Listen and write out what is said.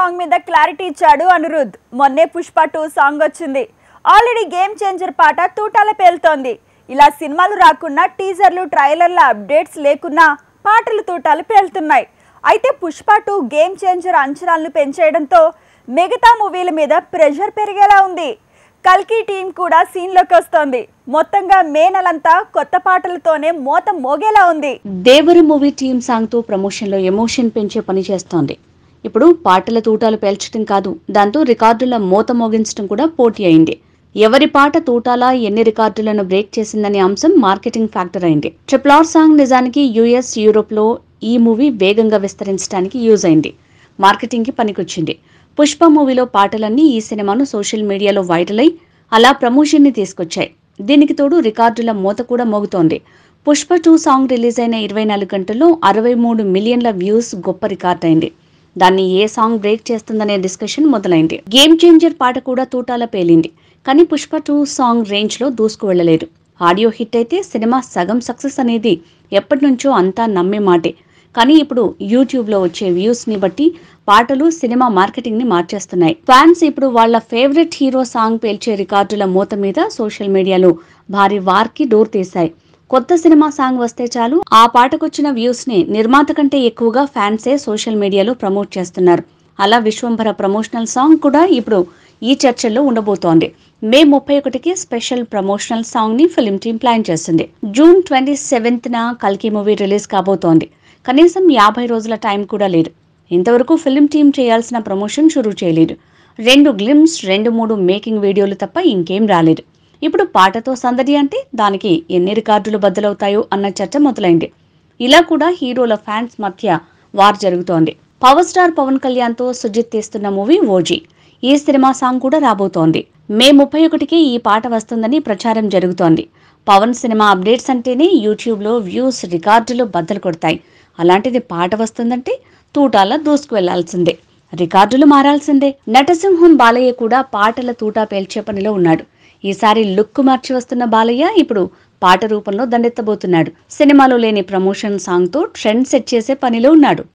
Song మీద clarity ఇచ్చాడు అనిరుద్. మొన్నే పుష్ప 2 సాంగ్ వచ్చింది. ఆల్రెడీ గేమ్ చేంజర్ పాట తూటాల పేలుతోంది. ఇలా సినిమాలు రాకున్నా టీజర్లు ట్రైలర్ల అప్డేట్స్ లేకున్నా పాటలు తూటాలు పేలుతున్నాయి. అయితే పుష్ప 2 గేమ్ చేంజర్ అంచనాలను పెంచేయడంతో మిగతా మూవీల మీద ప్రెషర్ పెరిగేలా ఉంది. కల్కి టీం కూడా సీన్లోకి వస్తోంది. మొత్తంగా మే నెలంతా కొత్త పాటలతోనే మోత మోగేలా ఉంది. దేవరు మూవీ టీం సాంగ్ తో ప్రమోషన్ లో ఎమోషన్ పెంచే పని చేస్తోంది. ఇప్పుడు పాటల తూటాలు పేల్చడం కాదు, దాంతో రికార్డుల మోత మోగించడం కూడా పోటీ అయింది. ఎవరి పాట తూటాలా ఎన్ని రికార్డులను బ్రేక్ చేసిందనే అంశం మార్కెటింగ్ ఫ్యాక్టర్ అయింది. RRR సాంగ్ నిజానికి యుఎస్, యూరోప్ లో ఈ మూవీ వేగంగా విస్తరించడానికి యూజ్ అయింది. మార్కెటింగ్ కి పనికొచ్చింది. పుష్ప మూవీలో పాటలన్నీ ఈ సినిమాను సోషల్ మీడియాలో వైరల్ అయి అలా ప్రమోషన్ ని తీసుకొచ్చాయి. దీనికి తోడు రికార్డుల మోత కూడా మోగుతోంది. పుష్ప 2 సాంగ్ రిలీజ్ అయిన 24 గంటల్లో 63 మిలియన్ల వ్యూస్ గొప్ప రికార్డ్ అయింది. దాన్ని ఏ సాంగ్ బ్రేక్ చేస్తుందనే డిస్కషన్ మొదలైంది. గేమ్ చేంజర్ పాట కూడా తూటాల పేలింది. కానీ పుష్ప 2 సాంగ్ రేంజ్ లో దూసుకు వెళ్లలేదు. ఆడియో హిట్ అయితే సినిమా సగం సక్సెస్ అనేది ఎప్పటి నుంచో అంతా నమ్మే మాటే. కానీ ఇప్పుడు యూట్యూబ్ లో వచ్చే వ్యూస్ ని బట్టి పాటలు సినిమా మార్కెటింగ్ ని మార్చేస్తున్నాయి. ఫ్యాన్స్ ఇప్పుడు వాళ్ళ ఫేవరెట్ హీరో సాంగ్ పేల్చే రికార్డుల మూత మీద సోషల్ మీడియాలో భారీ వార్ కి డోర్ తీశాయి. కొత్త సినిమా సాంగ్ వస్తే చాలు ఆ పాటకొచ్చిన వ్యూస్ ని నిర్మాత కంటే ఎక్కువగా ఫ్యాన్సే సోషల్ మీడియాలో ప్రమోట్ చేస్తున్నారు. అలా విశ్వంభర ప్రమోషనల్ సాంగ్ కూడా ఇప్పుడు ఈ చర్చల్లో ఉండబోతోంది. మే 31కి స్పెషల్ ప్రమోషనల్ సాంగ్ ని ఫిల్మ్ టీం ప్లాన్ చేస్తుంది. జూన్ 27న కల్కి మూవీ రిలీజ్ కాబోతోంది. కనీసం 50 రోజుల టైం కూడా లేదు. ఇంతవరకు ఫిల్మ్ టీం చేయాల్సిన ప్రమోషన్ షురూ చేయలేదు. 2 గ్లిమ్స్, 2-3 మేకింగ్ వీడియోలు తప్ప ఇంకేం రాలేదు. ఇప్పుడు పాటతో సందడి అంటే దానికి ఎన్ని రికార్డులు బద్దలవుతాయో అన్న చర్చ మొదలైంది. ఇలా కూడా హీరోల ఫ్యాన్స్ మధ్య వార్ జరుగుతోంది. పవర్ స్టార్ పవన్ కళ్యాణ్ తో సుజిత్ తీస్తున్న మూవీ ఓజీ. ఈ సినిమా సాంగ్ కూడా రాబోతోంది. మే 31కి ఈ పాట వస్తుందని ప్రచారం జరుగుతోంది. పవన్ సినిమా అప్డేట్స్ అంటేనే యూట్యూబ్ లో వ్యూస్ రికార్డులు బద్దలు కొడతాయి. అలాంటిది పాట వస్తుందంటే తూటాల దూసుకు వెళ్లాల్సిందే, రికార్డులు మారాల్సిందే. నటసింహం బాలయ్య కూడా పాటల తూటా పేల్చే పనిలో ఉన్నాడు. ఈసారి లుక్ మార్చి వస్తున్న బాలయ్య ఇప్పుడు పాట రూపంలో దండెత్తబోతున్నాడు. సినిమాలో లేని ప్రమోషన్ సాంగ్ తో ట్రెండ్ సెట్ చేసే పనిలో ఉన్నాడు.